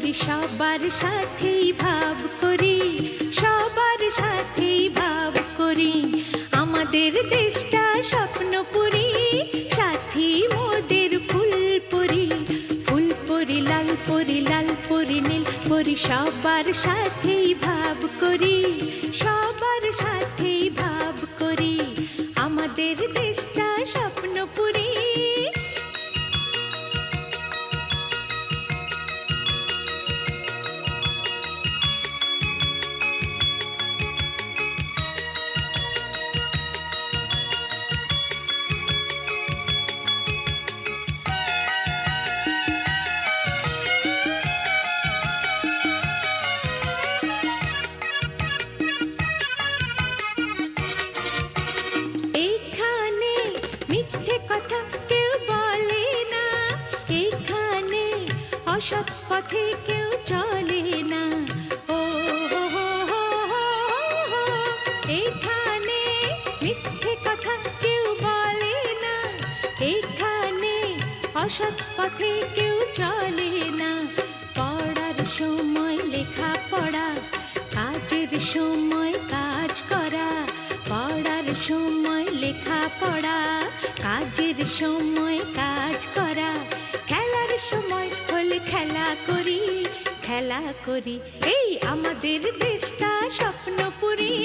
করি সবার সাথেই ভাব করি, সবার সাথেই ভাব করি। আমাদের দেশটা স্বপ্নপুরী, সাথী মোদের ফুলপুরি। ফুলপুরি লাল পরি, লাল পরি নীল পরি, সবার সাথেই ভাব করি, সবার সাথেই ভাব করি। আমাদের দেশটা স্বপ্নপুরী। অসৎ পথে কেউ চলে না। ও হো হো হো হো হো, এখানে মিথ্যে কথা কেউ বলে না। এখানে অসৎ পথে কেউ চলে না। পড়ার সময় লেখা পড়া, কাজের সময় কাজ করা। পড়ার সময় লেখা পড়া, কাজের সময় কাজ করা। খেলার সময় হলে খেলা করি, খেলা করি। এই আমাদের দেশটা স্বপ্নপুরী।